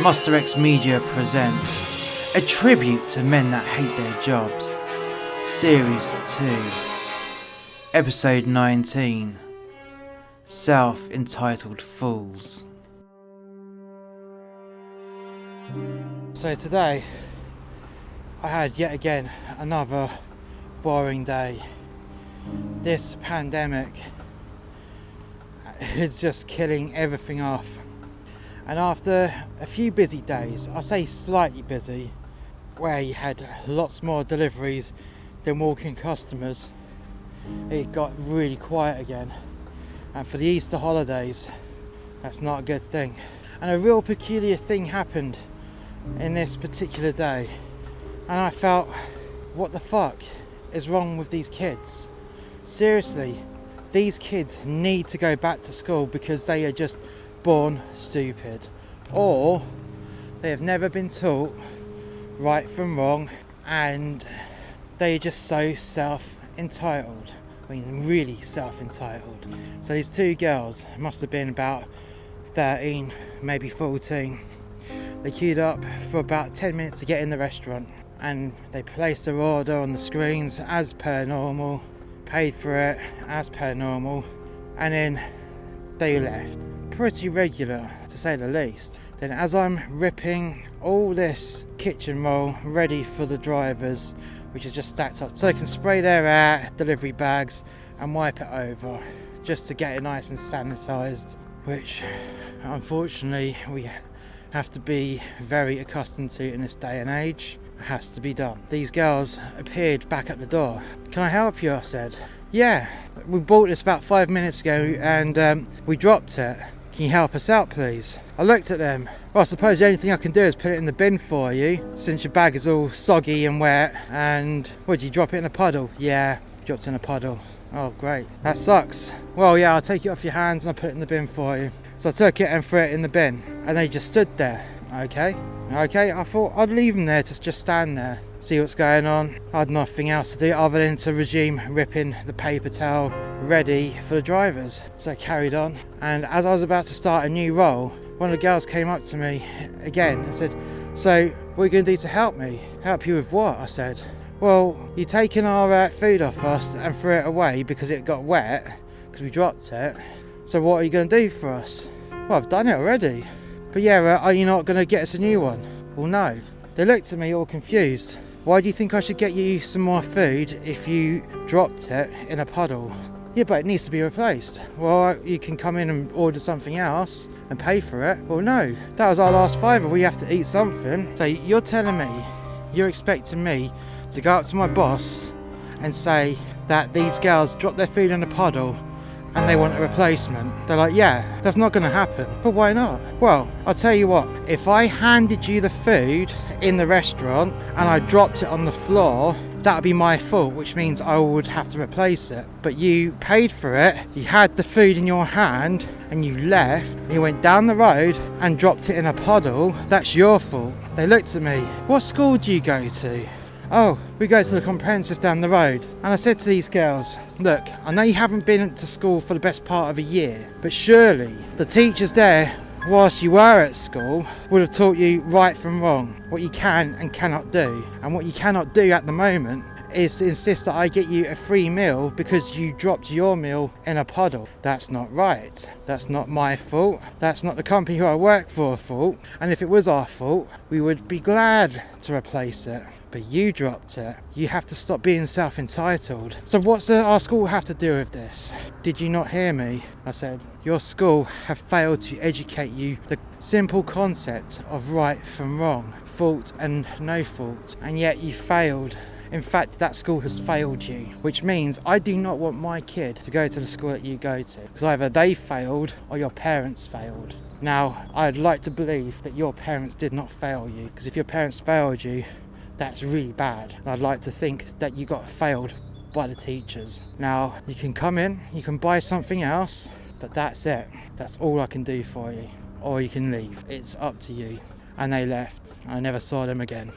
Musterxmedia presents a tribute to men that hate their jobs, Series 2, Episode 19, Self-Entitled Fools. So today, I had yet again another boring day. This pandemic is just killing everything off. And after a few busy days, I'll say slightly busy, where you had lots more deliveries than walk-in customers, it got really quiet again. And for the Easter holidays, that's not a good thing. And a real peculiar thing happened in this particular day. And I felt, what the fuck is wrong with these kids? Seriously, these kids need to go back to school because they are just born stupid, or they have never been taught right from wrong, and they're just so self-entitled. I mean, really self-entitled. So these two girls must have been about 13, maybe 14. They queued up for about 10 minutes to get in the restaurant, and they placed their order on the screens as per normal, paid for it as per normal, and then they left. Pretty regular, to say the least. Then as I'm ripping all this kitchen roll ready for the drivers, which is just stacked up so they can spray their delivery bags and wipe it over just to get it nice and sanitized, which unfortunately we have to be very accustomed to in this day and age. It has to be done. These girls appeared back at the door. "Can I help you?" I said. "Yeah, we bought this about 5 minutes ago and we dropped it. Can you help us out, please?" I looked at them. "Well, I suppose the only thing I can do is put it in the bin for you, since your bag is all soggy and wet." "And would you drop it in a puddle?" "Yeah, dropped in a puddle." "Oh, great. That sucks." "Well, yeah, I'll take it off your hands and I'll put it in the bin for you." So I took it and threw it in the bin, and they just stood there. Okay, I thought I'd leave them there to just stand there, see what's going on. I had nothing else to do other than to resume ripping the paper towel ready for the drivers. So I carried on, and as I was about to start a new roll, one of the girls came up to me again and said, "So what are you going to do to help me?" "Help you with what?" I said. "Well, you're taking our food off us and threw it away because it got wet, because we dropped it. So what are you going to do for us?" "Well, I've done it already." "But yeah, are you not going to get us a new one?" "Well, no." They looked at me all confused. "Why do you think I should get you some more food if you dropped it in a puddle?" "Yeah, but it needs to be replaced." "Well, you can come in and order something else and pay for it." "Well, no, that was our last fiver. We have to eat something." So you're telling me, you're expecting me to go up to my boss and say that these girls dropped their food in a puddle and they want a replacement? They're like, "Yeah, that's not going to happen." "But why not?" "Well, I'll tell you what, if I handed you the food in the restaurant and I dropped it on the floor, that would be my fault, which means I would have to replace it. But you paid for it, you had the food in your hand, and you left, and you went down the road and dropped it in a puddle, that's your fault." They looked at me. "What school do you go to?" "Oh, we go to the comprehensive down the road." And I said to these girls, "Look, I know you haven't been to school for the best part of a year, but surely the teachers there, whilst you were at school, would have taught you right from wrong, what you can and cannot do. And what you cannot do at the moment is to insist that I get you a free meal because you dropped your meal in a puddle. That's not right. That's not my fault. That's not the company who I work for fault. And if it was our fault, we would be glad to replace it. But you dropped it. You have to stop being self-entitled." "So what's our school have to do with this?" "Did you not hear me?" I said, "Your school have failed to educate you the simple concept of right from wrong, fault and no fault, and yet you failed. In fact, that school has failed you, which means I do not want my kid to go to the school that you go to, because either they failed or your parents failed. Now, I'd like to believe that your parents did not fail you, because if your parents failed you, that's really bad. And I'd like to think that you got failed by the teachers. Now, you can come in, you can buy something else, but that's it. That's all I can do for you. Or you can leave. It's up to you." And they left. I never saw them again.